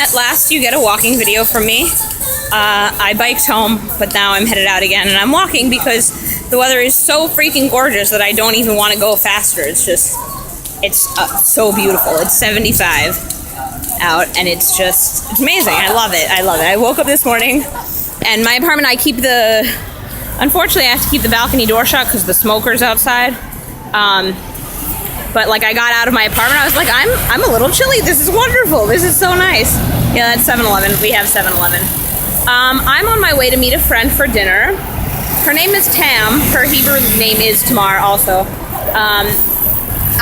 At last you get a walking video from me. I biked home, but now I'm headed out again, and I'm walking because the weather is so freaking gorgeous that I don't even want to go faster. It's so beautiful. It's 75 out, and it's amazing. I love it. I woke up this morning, and my apartment, unfortunately, I have to keep the balcony door shut because the smoker's outside. But like, I got out of my apartment, I was like, I'm a little chilly. This is wonderful. This is so nice. Yeah, that's 7-Eleven. We have 7-Eleven. I'm on my way to meet a friend for dinner. Her name is Tam. Her Hebrew name is Tamar also.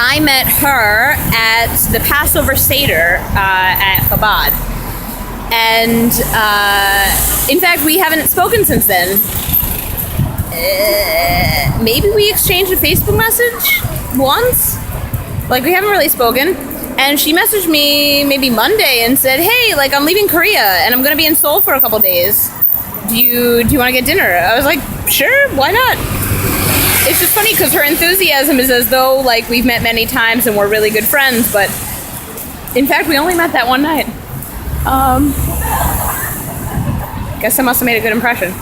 I met her at the Passover Seder at Chabad. And in fact, we haven't spoken since then. Maybe we exchanged a Facebook message once? Like, we haven't really spoken. And she messaged me maybe Monday and said, hey, like, I'm leaving Korea and I'm gonna be in Seoul for a couple days. Do you want to get dinner? I was like, sure, why not? It's just funny because her enthusiasm is as though, like, we've met many times and we're really good friends, but in fact, we only met that one night. Guess I must have made a good impression.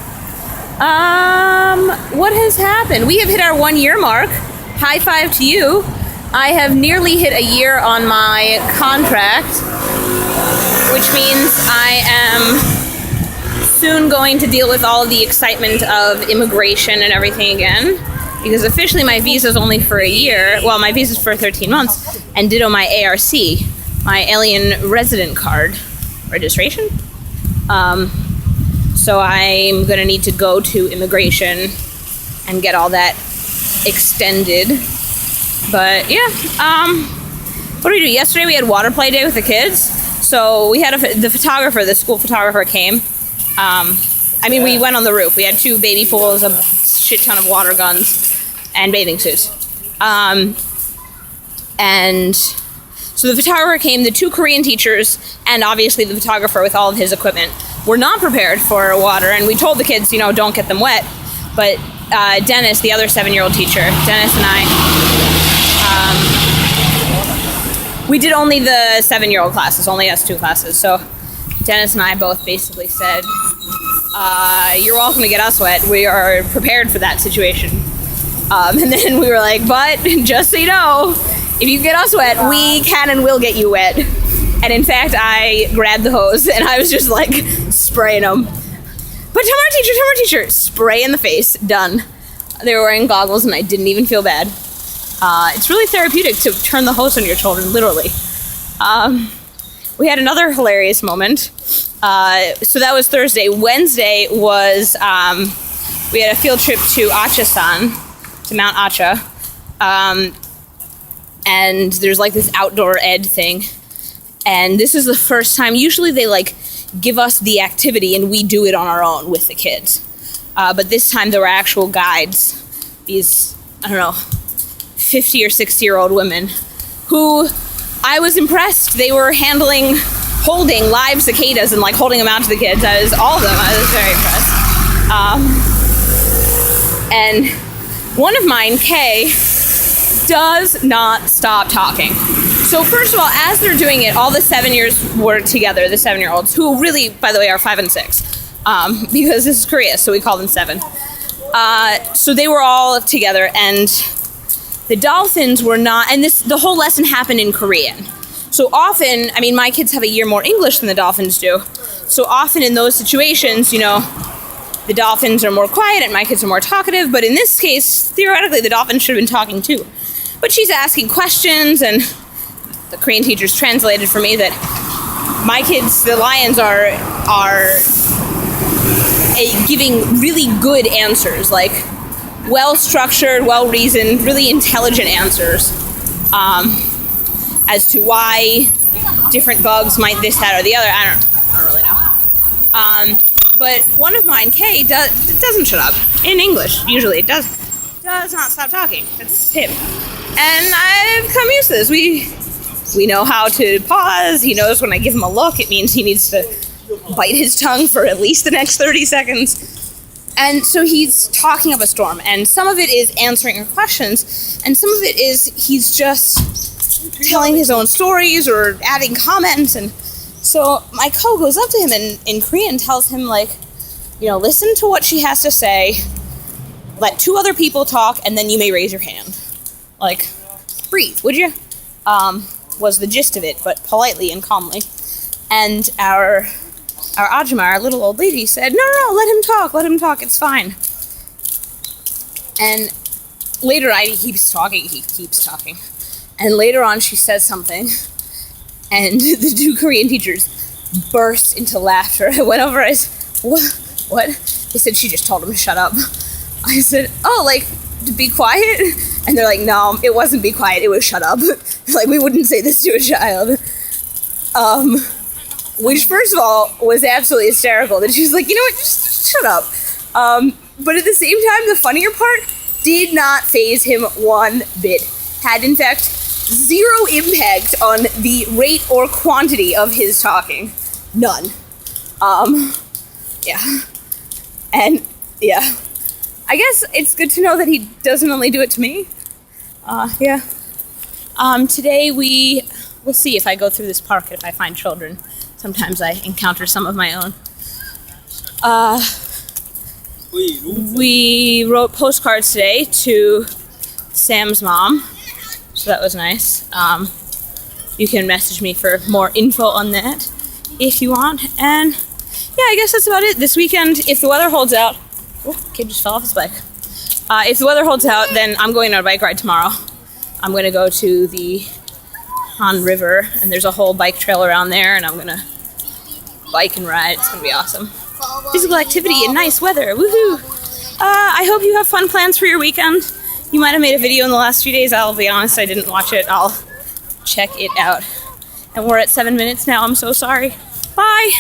What has happened? We have hit our 1 year mark. High five to you. I have nearly hit a year on my contract, which means I am soon going to deal with all of the excitement of immigration and everything again, because officially my visa is only for a year. Well, my visa is for 13 months, and ditto my ARC, my Alien Resident Card registration. So I'm going to need to go to immigration and get all that extended. But yeah, what did we do? Yesterday we had water play day with the kids. So we had the school photographer came. We went on the roof. We had 2 baby pools, a shit ton of water guns, and bathing suits. And so the photographer came, the 2 Korean teachers, and obviously the photographer with all of his equipment were not prepared for water. And we told the kids, don't get them wet. But Dennis, the other 7-year-old teacher, Dennis and I, we did only the 7-year-old classes, only us 2 classes. So Dennis and I both basically said, you're welcome to get us wet. We are prepared for that situation. And then we were like, but just so you know, if you get us wet, we can and will get you wet. And in fact, I grabbed the hose and I was just like spraying them. But Tamar teacher, spray in the face, done. They were wearing goggles and I didn't even feel bad. It's really therapeutic to turn the hose on your children, literally. We had another hilarious moment. So that was Thursday. Wednesday was, we had a field trip to Acha-san, to Mount Acha. And there's like this outdoor ed thing. And this is the first time, usually they like give us the activity and we do it on our own with the kids. But this time there were actual guides, these, 50 or 60-year-old women who I was impressed. They were holding live cicadas and like holding them out to the kids. All of them. I was very impressed. And one of mine, Kay, does not stop talking. So first of all, as they're doing it, all the 7-years were together, the 7-year-olds, who really, by the way, are 5 and 6, because this is Korea, so we call them 7. So they were all together, and the dolphins were not, and the whole lesson happened in Korean. So often, my kids have a year more English than the dolphins do. So often in those situations, the dolphins are more quiet and my kids are more talkative. But in this case, theoretically, the dolphins should have been talking too. But she's asking questions, and the Korean teachers translated for me that my kids, the lions, are giving really good answers, like well-structured, well-reasoned, really intelligent answers as to why different bugs might this, that, or the other. I don't really know. But one of mine, Kay, doesn't shut up. In English, usually. It does not stop talking. That's him. And I've come used to this. We know how to pause. He knows when I give him a look, it means he needs to bite his tongue for at least the next 30 seconds. And so he's talking up a storm, and some of it is answering her questions, and some of it is he's just telling his own stories or adding comments, and So my co goes up to him and in Korean tells him, like, listen to what she has to say, let 2 other people talk, and then you may raise your hand. Like, breathe, would you? Was the gist of it, but politely and calmly. And our Ajima, our little old lady, said, no, let him talk, it's fine. And later he keeps talking. And later on she says something, and the 2 Korean teachers burst into laughter. I went over, I said, what? They said she just told him to shut up. I said, oh, like, to be quiet? And they're like, no, it wasn't be quiet, it was shut up. Like, we wouldn't say this to a child. Which, first of all, was absolutely hysterical. That she was like, you know what, just shut up. But at the same time, the funnier part did not faze him one bit. Had, in fact, 0 impact on the rate or quantity of his talking. None. Yeah. And, yeah. I guess it's good to know that he doesn't only do it to me. Yeah. Today we'll see if I go through this park, if I find children. Sometimes I encounter some of my own. We wrote postcards today to Sam's mom, so that was nice. You can message me for more info on that if you want. And yeah, I guess that's about it. This weekend, if the weather holds out, kid just fell off his bike. If the weather holds out, then I'm going on a bike ride tomorrow. I'm going to go to the Han River, and there's a whole bike trail around there, and I'm going to bike and ride. It's going to be awesome. Physical activity in nice weather. Woohoo! I hope you have fun plans for your weekend. You might have made a video in the last few days. I'll be honest, I didn't watch it. I'll check it out. And we're at 7 minutes now. I'm so sorry. Bye!